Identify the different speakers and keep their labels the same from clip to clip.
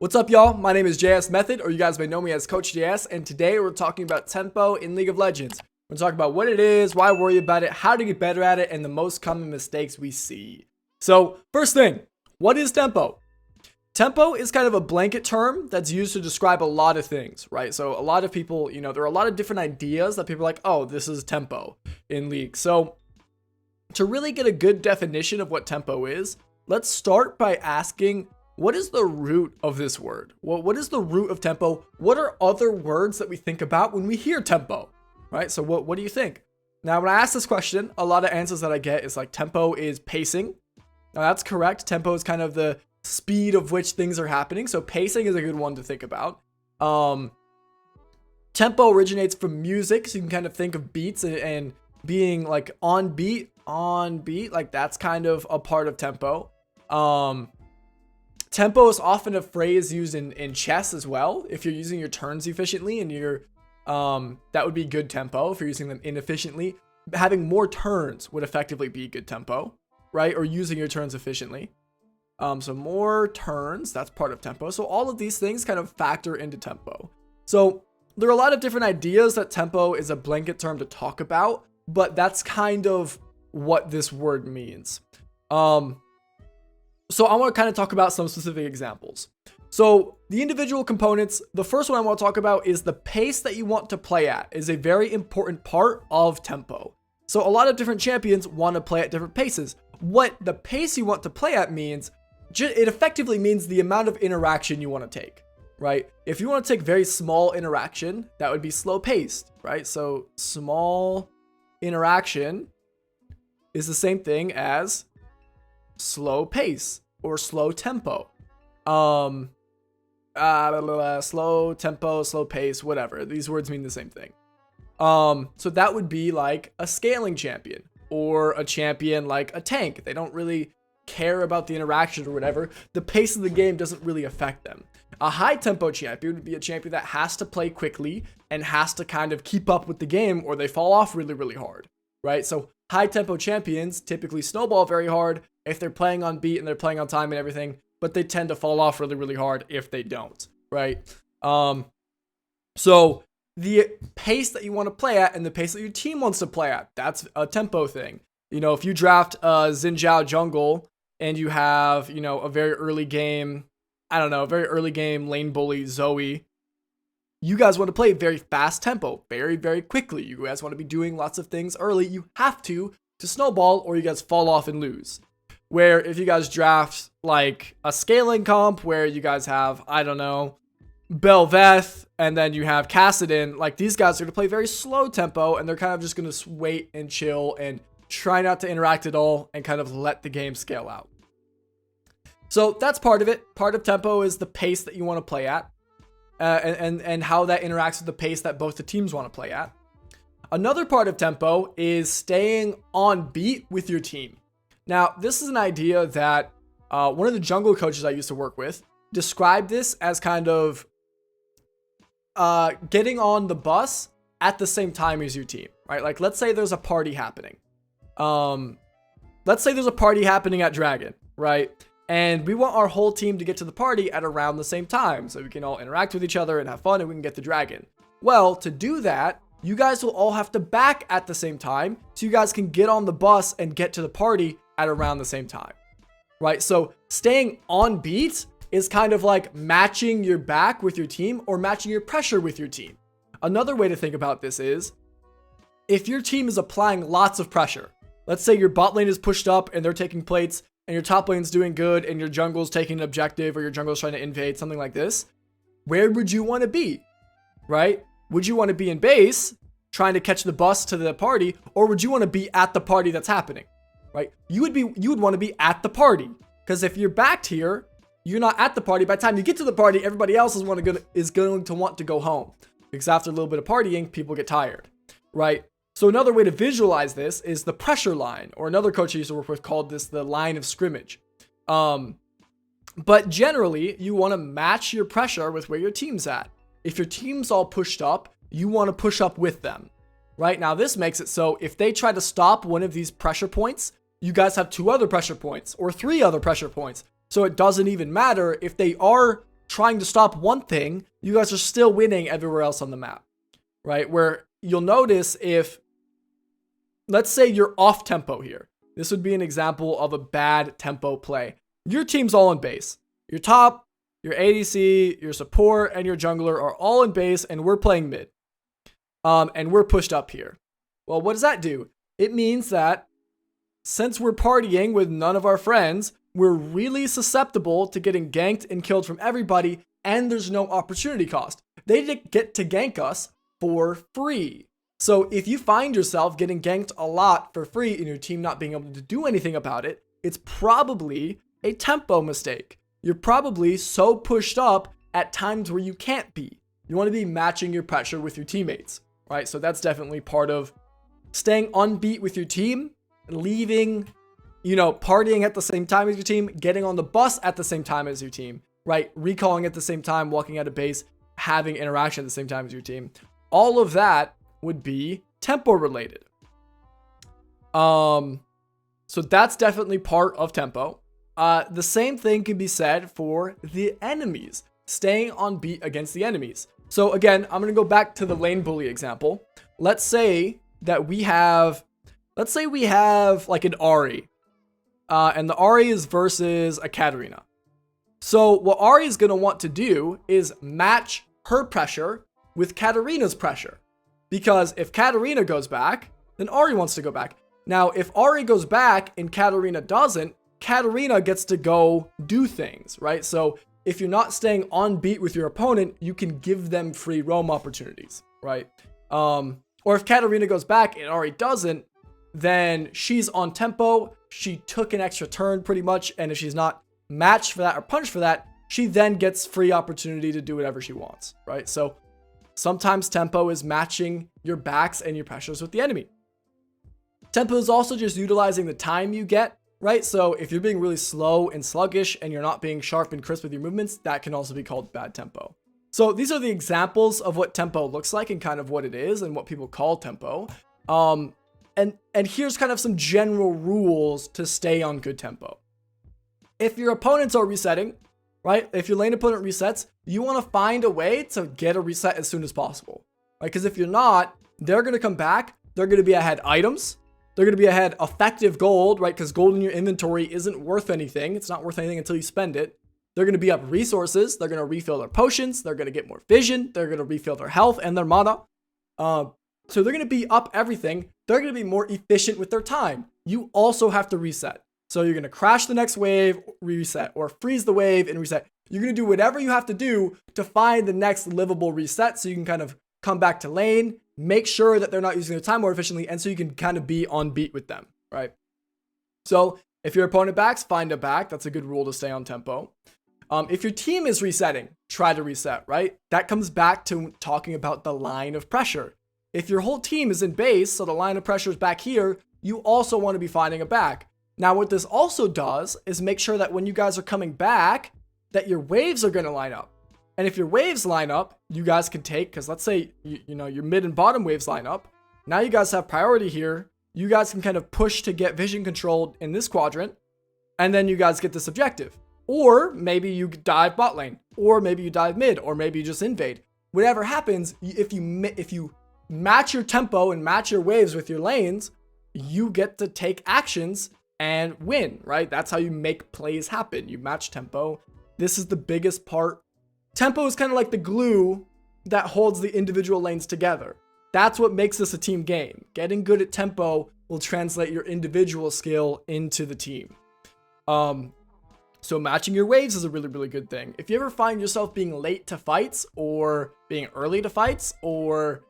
Speaker 1: What's up, y'all? My name is JS Method, or you guys may know me as Coach JS, and today we're talking about tempo in League of Legends. We're talking about what it is, why worry about it, how to get better at it, and the most common mistakes we see. So, first thing, what is tempo? Tempo is kind of a blanket term that's used to describe a lot of things, right? So a lot of people, there are a lot of different ideas that people are like, oh, this is tempo in League. So to really get a good definition of what tempo is, let's start by asking, what is the root of this word? Well, what is the root of tempo? What are other words that we think about when we hear tempo, right? So what do you think? Now, when I ask this question, a lot of answers that I get is like tempo is pacing. Now that's correct. Tempo is kind of the speed of which things are happening. So pacing is a good one to think about. Tempo originates from music. So you can kind of think of beats and being like on beat, like that's kind of a part of tempo. Tempo is often a phrase used in chess as well. If you're using your turns efficiently and that would be good tempo. If you're using them inefficiently, having more turns would effectively be good tempo, right? Or using your turns efficiently. So more turns, that's part of tempo. So all of these things kind of factor into tempo. So there are a lot of different ideas that tempo is a blanket term to talk about, but that's kind of what this word means. So I want to kind of talk about some specific examples. So the individual components, the first one I want to talk about is the pace that you want to play at is a very important part of tempo. So a lot of different champions want to play at different paces. What the pace you want to play at means, it effectively means the amount of interaction you want to take, right? If you want to take very small interaction, that would be slow paced, right? So small interaction is the same thing as slow pace or slow tempo. Slow tempo, slow pace, whatever. These words mean the same thing. So that would be like a scaling champion or a champion like a tank. They don't really care about the interaction or whatever. The pace of the game doesn't really affect them. A high tempo champion would be a champion that has to play quickly and has to kind of keep up with the game or they fall off really, really hard, right? So high tempo champions typically snowball very hard if they're playing on beat and they're playing on time and everything, but they tend to fall off really, really hard if they don't, right? So the pace that you want to play at and the pace that your team wants to play at, that's a tempo thing. If you draft a Xin Zhao jungle and you have, a very early game lane bully Zoe, you guys want to play very fast tempo, very, very quickly. You guys want to be doing lots of things early. You have to snowball or you guys fall off and lose. Where if you guys draft like a scaling comp where you guys have, Belveth and then you have Kassadin, like these guys are going to play very slow tempo and they're kind of just going to wait and chill and try not to interact at all and kind of let the game scale out. So that's part of it. Part of tempo is the pace that you want to play at and how that interacts with the pace that both the teams want to play at. Another part of tempo is staying on beat with your team. Now, this is an idea that one of the jungle coaches I used to work with described this as kind of getting on the bus at the same time as your team, right? Like, let's say there's a party happening. Let's say there's a party happening at Dragon, right? And we want our whole team to get to the party at around the same time so we can all interact with each other and have fun and we can get the dragon. Well, to do that, you guys will all have to back at the same time so you guys can get on the bus and get to the party at around the same time, right? So staying on beat is kind of like matching your back with your team or matching your pressure with your team. Another way to think about this is if your team is applying lots of pressure, let's say your bot lane is pushed up and they're taking plates and your top lane's doing good and your jungle's taking an objective or your jungle's trying to invade, something like this, where would you want to be, right? Would you want to be in base trying to catch the bus to the party, or would you want to be at the party that's happening, right? You would want to be at the party, because if you're backed here, you're not at the party. By the time you get to the party, everybody else is going to want to go home, because after a little bit of partying, people get tired, right? So another way to visualize this is the pressure line, or another coach I used to work with called this the line of scrimmage. But generally, you want to match your pressure with where your team's at. If your team's all pushed up, you want to push up with them, right? Now, this makes it so if they try to stop one of these pressure points, you guys have 2 other pressure points or 3 other pressure points. So it doesn't even matter if they are trying to stop one thing, you guys are still winning everywhere else on the map, right? Where you'll notice if, let's say you're off tempo here. This would be an example of a bad tempo play. Your team's all in base. Your top, your ADC, your support, and your jungler are all in base, and we're playing mid. And we're pushed up here. Well, what does that do? It means that since we're partying with none of our friends, we're really susceptible to getting ganked and killed from everybody, and there's no opportunity cost. They get to gank us for free. So if you find yourself getting ganked a lot for free and your team not being able to do anything about it, it's probably a tempo mistake. You're probably so pushed up at times where you can't be. You want to be matching your pressure with your teammates, right? So that's definitely part of staying on beat with your team, leaving, partying at the same time as your team, getting on the bus at the same time as your team, right? Recalling at the same time, walking out of base, having interaction at the same time as your team. All of that would be tempo related. So that's definitely part of tempo. The same thing can be said for the enemies, staying on beat against the enemies. So again, I'm going to go back to the lane bully example. Let's say we have like an Ahri, and the Ahri is versus a Katarina. So what Ahri is going to want to do is match her pressure with Katarina's pressure. Because if Katarina goes back, then Ahri wants to go back. Now, if Ahri goes back and Katarina doesn't, Katarina gets to go do things, right? So if you're not staying on beat with your opponent, you can give them free roam opportunities, right? Or if Katarina goes back and Ahri doesn't, then she's on tempo. She took an extra turn pretty much. And if she's not matched for that or punished for that, she then gets free opportunity to do whatever she wants, right? So sometimes tempo is matching your backs and your pressures with the enemy. Tempo is also just utilizing the time you get, right? So if you're being really slow and sluggish and you're not being sharp and crisp with your movements, that can also be called bad tempo. So these are the examples of what tempo looks like and kind of what it is and what people call tempo. And here's kind of some general rules to stay on good tempo. If your opponents are resetting, right? If your lane opponent resets, you want to find a way to get a reset as soon as possible, right? Because if you're not, they're going to come back. They're going to be ahead items. They're going to be ahead effective gold, right? Because gold in your inventory isn't worth anything. It's not worth anything until you spend it. They're going to be up resources. They're going to refill their potions. They're going to get more vision. They're going to refill their health and their mana. So they're going to be up everything. They're going to be more efficient with their time. You also have to reset. So you're going to crash the next wave, reset, or freeze the wave and reset. You're going to do whatever you have to do to find the next livable reset so you can kind of come back to lane, make sure that they're not using their time more efficiently, and so you can kind of be on beat with them, right? So if your opponent backs, find a back. That's a good rule to stay on tempo. If your team is resetting, try to reset, right? That comes back to talking about the line of pressure. If your whole team is in base, so the line of pressure is back here, you also want to be finding a back. Now, what this also does is make sure that when you guys are coming back, that your waves are going to line up. And if your waves line up, you guys can take, because let's say, your mid and bottom waves line up. Now you guys have priority here. You guys can kind of push to get vision controlled in this quadrant. And then you guys get this objective. Or maybe you dive bot lane. Or maybe you dive mid. Or maybe you just invade. Whatever happens, if you match your tempo and match your waves with your lanes, you get to take actions and win, right? That's how you make plays happen. You match tempo. This is the biggest part. Tempo is kind of like the glue that holds the individual lanes together. That's what makes this a team game. Getting good at tempo will translate your individual skill into the team. So matching your waves is a really, really good thing. If you ever find yourself being late to fights or being early to fights or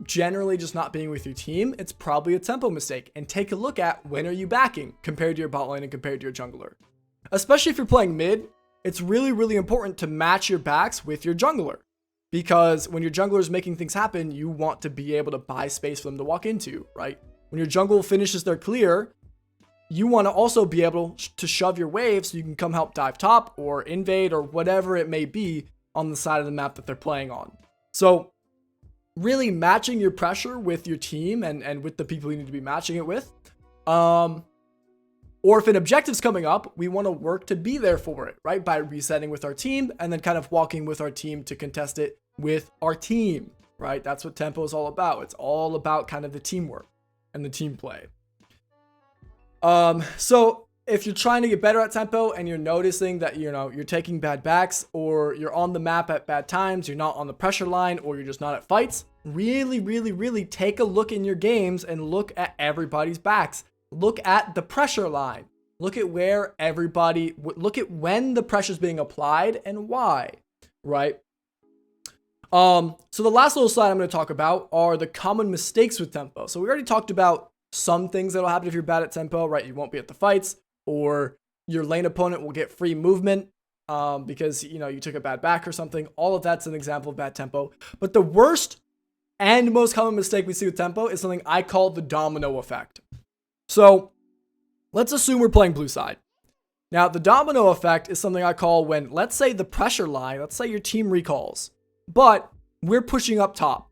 Speaker 1: generally just not being with your team, it's probably a tempo mistake. And take a look at when are you backing compared to your bot lane and compared to your jungler. Especially if you're playing mid, it's really, really important to match your backs with your jungler. Because when your jungler is making things happen, you want to be able to buy space for them to walk into, right? When your jungle finishes their clear, you want to also be able to shove your wave so you can come help dive top or invade or whatever it may be on the side of the map that they're playing on. So really matching your pressure with your team and with the people you need to be matching it with. Or if an objective's coming up, we want to work to be there for it, right? By resetting with our team and then kind of walking with our team to contest it with our team, right? That's what tempo is all about. It's all about kind of the teamwork and the team play. So if you're trying to get better at tempo and you're noticing that, you're taking bad backs, or you're on the map at bad times, you're not on the pressure line, or you're just not at fights, really, really, really take a look in your games and look at everybody's backs. Look at the pressure line. Look at where look at when the pressure is being applied and why, right? So the last little slide I'm going to talk about are the common mistakes with tempo. So we already talked about some things that'll happen if you're bad at tempo, right? You won't be at the fights, or your lane opponent will get free movement because, you took a bad back or something. All of that's an example of bad tempo. But the worst and most common mistake we see with tempo is something I call the domino effect. So let's assume we're playing blue side. Now, the domino effect is something I call when, let's say the pressure line, let's say your team recalls, but we're pushing up top.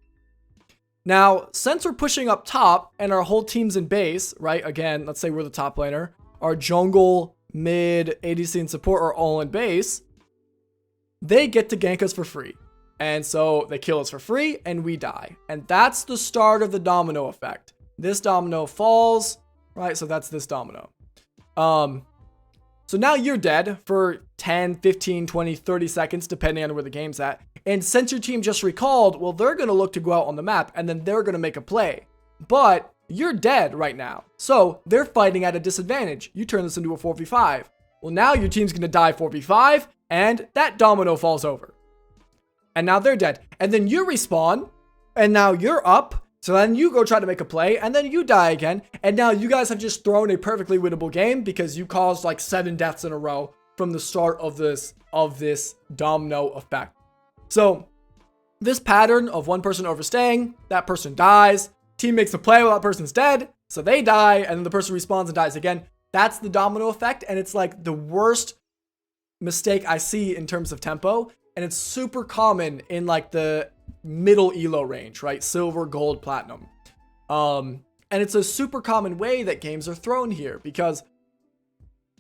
Speaker 1: Now, since we're pushing up top and our whole team's in base, right? Again, let's say we're the top laner. Our jungle, mid, ADC, and support are all in base. They get to gank us for free. And so they kill us for free and we die. And that's the start of the domino effect. This domino falls, right? So that's this domino. So now you're dead for 10, 15, 20, 30 seconds, depending on where the game's at. And since your team just recalled, well, they're going to look to go out on the map and then they're going to make a play. But you're dead right now. So they're fighting at a disadvantage. You turn this into a 4v5. Well, now your team's going to die 4v5 and that domino falls over. And now they're dead. And then you respawn and now you're up. So then you go try to make a play and then you die again. And now you guys have just thrown a perfectly winnable game because you caused like 7 deaths in a row from the start of this domino effect. So this pattern of one person overstaying, that person dies, team makes a play while that person's dead, so they die, and then the person respawns and dies again. That's the domino effect, and it's like the worst mistake I see in terms of tempo, and it's super common in like the middle elo range, right? Silver, gold, platinum. And it's a super common way that games are thrown here because,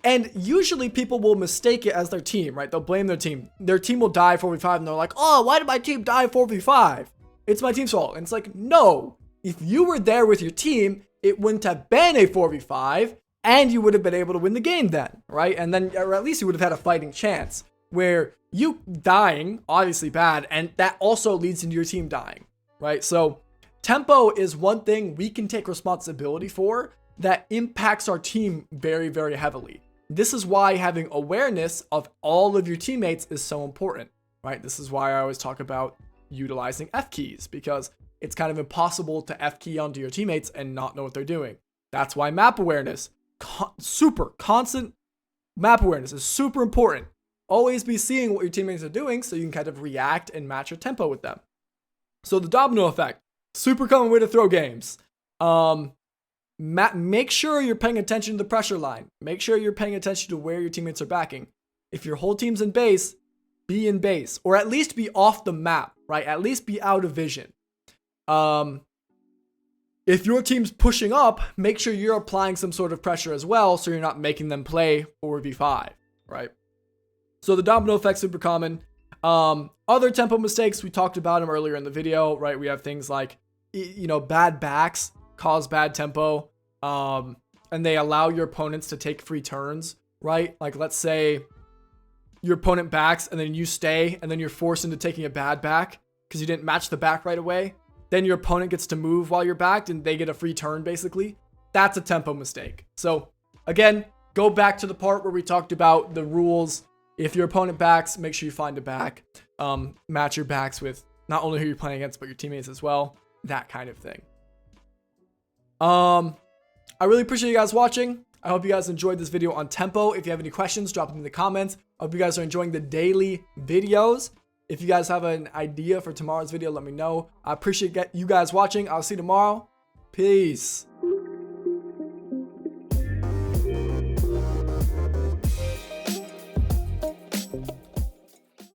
Speaker 1: and usually people will mistake it as their team, right? They'll blame their team. Their team will die 4v5 and they're like, oh, why did my team die 4v5? It's my team's fault. And it's like, no, if you were there with your team, it wouldn't have been a 4v5 and you would have been able to win the game then, right? And then, or at least you would have had a fighting chance. Where you dying, obviously bad, and that also leads into your team dying, right? So tempo is one thing we can take responsibility for that impacts our team very, very heavily. This is why having awareness of all of your teammates is so important, right? This is why I always talk about utilizing F keys, because it's kind of impossible to F key onto your teammates and not know what they're doing. That's why map awareness, constant map awareness is super important. Always be seeing what your teammates are doing so you can kind of react and match your tempo with them. So the domino effect, super common way to throw games. Make sure you're paying attention to the pressure line. Make sure you're paying attention to where your teammates are backing. If your whole team's in base, be in base, or at least be off the map, right? At least be out of vision. If your team's pushing up, make sure you're applying some sort of pressure as well so you're not making them play 4v5, right? So the domino effect, super common. Other tempo mistakes, we talked about them earlier in the video, right? We have things like, bad backs cause bad tempo, and they allow your opponents to take free turns, right? Like, let's say your opponent backs and then you stay and then you're forced into taking a bad back because you didn't match the back right away. Then your opponent gets to move while you're backed and they get a free turn, basically. That's a tempo mistake. So again, go back to the part where we talked about the rules. If your opponent backs, make sure you find a back. Match your backs with not only who you're playing against, but your teammates as well. That kind of thing. I really appreciate you guys watching. I hope you guys enjoyed this video on tempo. If you have any questions, drop them in the comments. I hope you guys are enjoying the daily videos. If you guys have an idea for tomorrow's video, let me know. I appreciate you guys watching. I'll see you tomorrow. Peace.